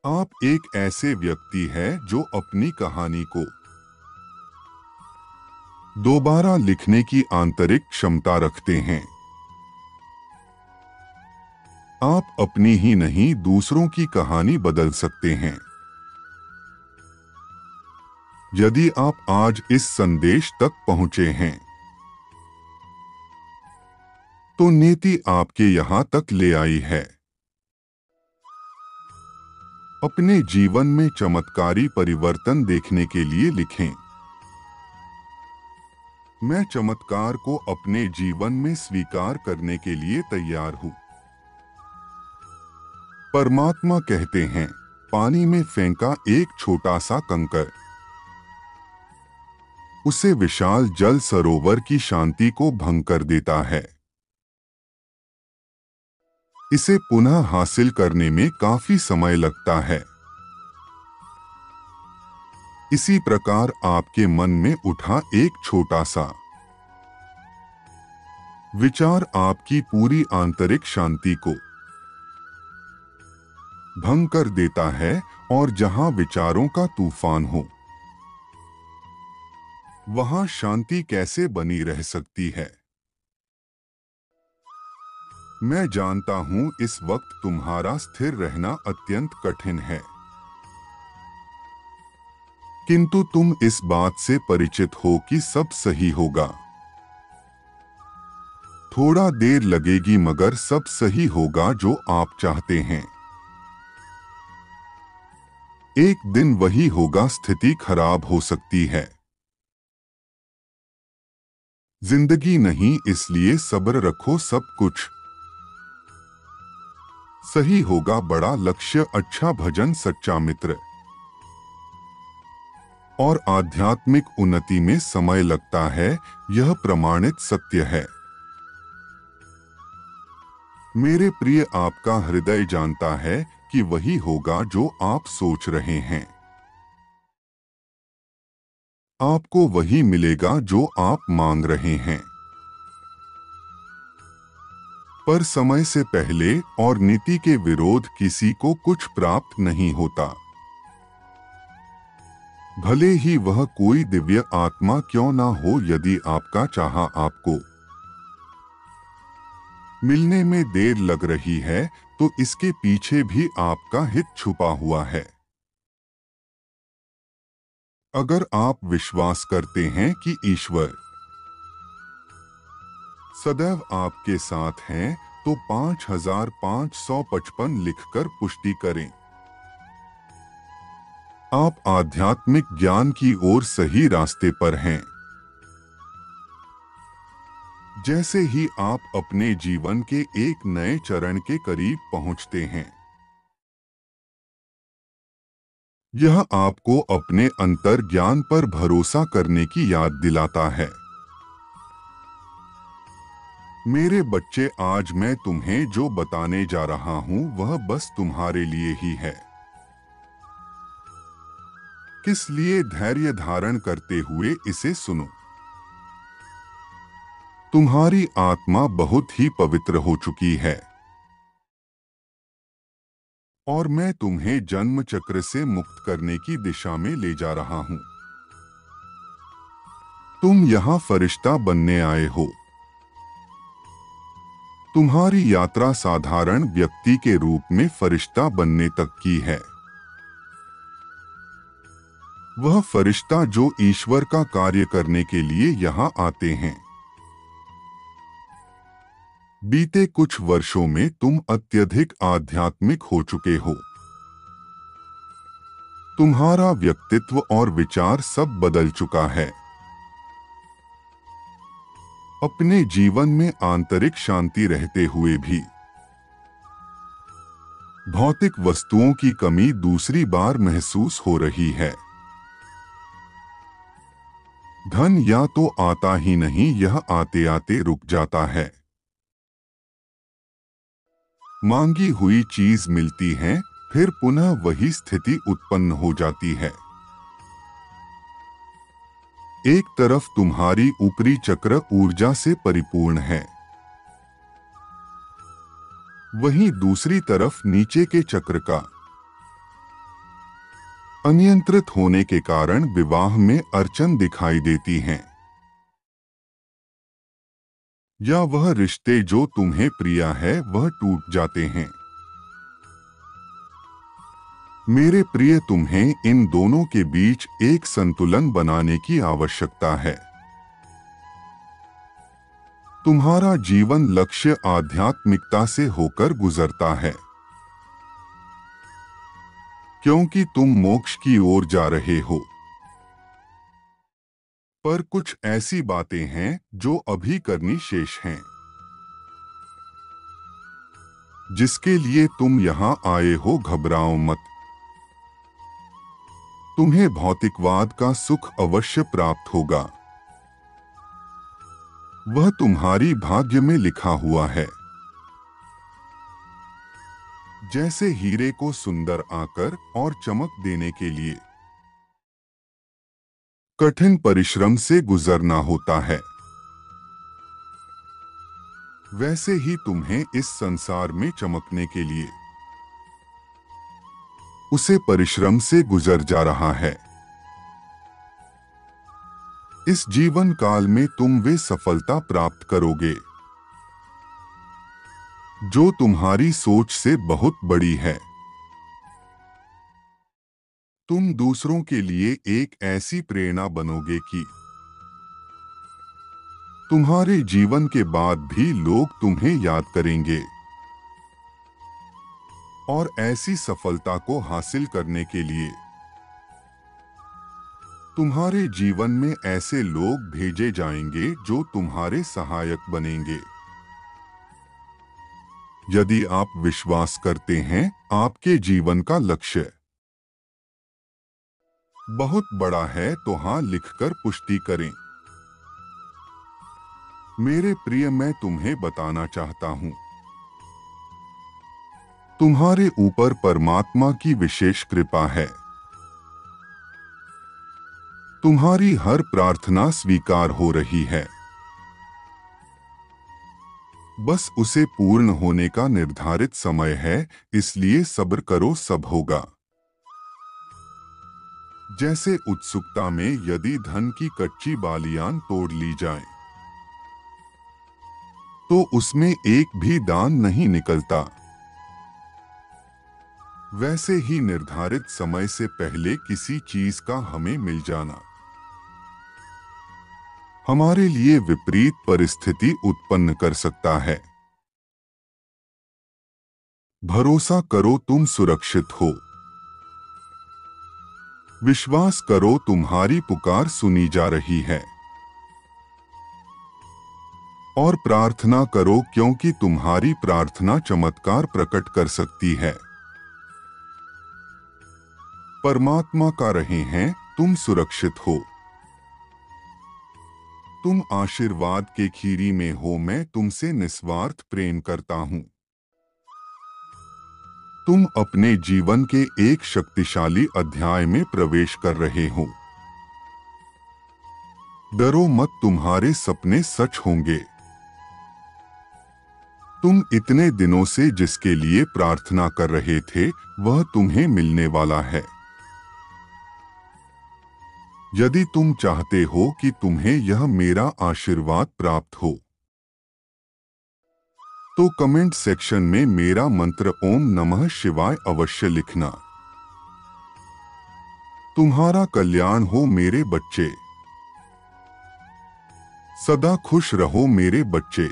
आप एक ऐसे व्यक्ति हैं जो अपनी कहानी को दोबारा लिखने की आंतरिक क्षमता रखते हैं। आप अपनी ही नहीं दूसरों की कहानी बदल सकते हैं। यदि आप आज इस संदेश तक पहुंचे हैं तो नीति आपके यहां तक ले आई है। अपने जीवन में चमत्कारी परिवर्तन देखने के लिए लिखें। मैं चमत्कार को अपने जीवन में स्वीकार करने के लिए तैयार हूं। परमात्मा कहते हैं, पानी में फेंका एक छोटा सा कंकर उसे विशाल जल सरोवर की शांति को भंग कर देता है। इसे पुनः हासिल करने में काफी समय लगता है। इसी प्रकार आपके मन में उठा एक छोटा सा विचार आपकी पूरी आंतरिक शांति को भंग कर देता है, और जहां विचारों का तूफान हो वहां शांति कैसे बनी रह सकती है। मैं जानता हूं इस वक्त तुम्हारा स्थिर रहना अत्यंत कठिन है, किंतु तुम इस बात से परिचित हो कि सब सही होगा। थोड़ा देर लगेगी मगर सब सही होगा जो आप चाहते हैं। एक दिन वही होगा, स्थिति खराब हो सकती है। जिंदगी नहीं, इसलिए सब्र रखो, सब कुछ सही होगा। बड़ा लक्ष्य, अच्छा भजन, सच्चा मित्र और आध्यात्मिक उन्नति में समय लगता है, यह प्रमाणित सत्य है। मेरे प्रिय, आपका हृदय जानता है कि वही होगा जो आप सोच रहे हैं। आपको वही मिलेगा जो आप मांग रहे हैं। पर समय से पहले और नीति के विरोध किसी को कुछ प्राप्त नहीं होता, भले ही वह कोई दिव्य आत्मा क्यों ना हो। यदि आपका चाहा आपको मिलने में देर लग रही है तो इसके पीछे भी आपका हित छुपा हुआ है। अगर आप विश्वास करते हैं कि ईश्वर सदैव आपके साथ हैं तो 5555 लिखकर पुष्टि करें। आप आध्यात्मिक ज्ञान की ओर सही रास्ते पर हैं। जैसे ही आप अपने जीवन के एक नए चरण के करीब पहुंचते हैं, यह आपको अपने अंतर ज्ञान पर भरोसा करने की याद दिलाता है। मेरे बच्चे, आज मैं तुम्हें जो बताने जा रहा हूं वह बस तुम्हारे लिए ही है। किस लिए धैर्य धारण करते हुए इसे सुनो। तुम्हारी आत्मा बहुत ही पवित्र हो चुकी है और मैं तुम्हें जन्म चक्र से मुक्त करने की दिशा में ले जा रहा हूं। तुम यहां फरिश्ता बनने आए हो। तुम्हारी यात्रा साधारण व्यक्ति के रूप में फरिश्ता बनने तक की है। वह फरिश्ता जो ईश्वर का कार्य करने के लिए यहां आते हैं। बीते कुछ वर्षों में तुम अत्यधिक आध्यात्मिक हो चुके हो। तुम्हारा व्यक्तित्व और विचार सब बदल चुका है। अपने जीवन में आंतरिक शांति रहते हुए भी भौतिक वस्तुओं की कमी दूसरी बार महसूस हो रही है। धन या तो आता ही नहीं, यह आते आते रुक जाता है। मांगी हुई चीज मिलती है, फिर पुनः वही स्थिति उत्पन्न हो जाती है। एक तरफ तुम्हारी ऊपरी चक्र ऊर्जा से परिपूर्ण है, वहीं दूसरी तरफ नीचे के चक्र का अनियंत्रित होने के कारण विवाह में अड़चन दिखाई देती हैं, या वह रिश्ते जो तुम्हें प्रिय है वह टूट जाते हैं। मेरे प्रिय, तुम्हें इन दोनों के बीच एक संतुलन बनाने की आवश्यकता है। तुम्हारा जीवन लक्ष्य आध्यात्मिकता से होकर गुजरता है, क्योंकि तुम मोक्ष की ओर जा रहे हो। पर कुछ ऐसी बातें हैं जो अभी करनी शेष हैं, जिसके लिए तुम यहाँ आए हो। घबराओ मत, तुम्हें भौतिकवाद का सुख अवश्य प्राप्त होगा। वह तुम्हारी भाग्य में लिखा हुआ है। जैसे हीरे को सुंदर आकर और चमक देने के लिए कठिन परिश्रम से गुजरना होता है, वैसे ही तुम्हें इस संसार में चमकने के लिए उसे परिश्रम से गुजर जा रहा है। इस जीवन काल में तुम वे सफलता प्राप्त करोगे जो तुम्हारी सोच से बहुत बड़ी है। तुम दूसरों के लिए एक ऐसी प्रेरणा बनोगे कि तुम्हारे जीवन के बाद भी लोग तुम्हें याद करेंगे। और ऐसी सफलता को हासिल करने के लिए तुम्हारे जीवन में ऐसे लोग भेजे जाएंगे जो तुम्हारे सहायक बनेंगे। यदि आप विश्वास करते हैं आपके जीवन का लक्ष्य बहुत बड़ा है तो हाँ लिखकर पुष्टि करें। मेरे प्रिय, मैं तुम्हें बताना चाहता हूं, तुम्हारे ऊपर परमात्मा की विशेष कृपा है। तुम्हारी हर प्रार्थना स्वीकार हो रही है। बस उसे पूर्ण होने का निर्धारित समय है, इसलिए सब्र करो, सब होगा। जैसे उत्सुकता में यदि धन की कच्ची बालियां तोड़ ली जाएं, तो उसमें एक भी दान नहीं निकलता, वैसे ही निर्धारित समय से पहले किसी चीज का हमें मिल जाना हमारे लिए विपरीत परिस्थिति उत्पन्न कर सकता है। भरोसा करो, तुम सुरक्षित हो। विश्वास करो, तुम्हारी पुकार सुनी जा रही है। और प्रार्थना करो, क्योंकि तुम्हारी प्रार्थना चमत्कार प्रकट कर सकती है। परमात्मा का रहे हैं, तुम सुरक्षित हो। तुम आशीर्वाद के खीरी में हो। मैं तुमसे निस्वार्थ प्रेम करता हूं। तुम अपने जीवन के एक शक्तिशाली अध्याय में प्रवेश कर रहे हो। डरो मत, तुम्हारे सपने सच होंगे। तुम इतने दिनों से जिसके लिए प्रार्थना कर रहे थे वह तुम्हें मिलने वाला है। यदि तुम चाहते हो कि तुम्हें यह मेरा आशीर्वाद प्राप्त हो, तो कमेंट सेक्शन में मेरा मंत्र ओम नमः शिवाय अवश्य लिखना। तुम्हारा कल्याण हो मेरे बच्चे। सदा खुश रहो मेरे बच्चे।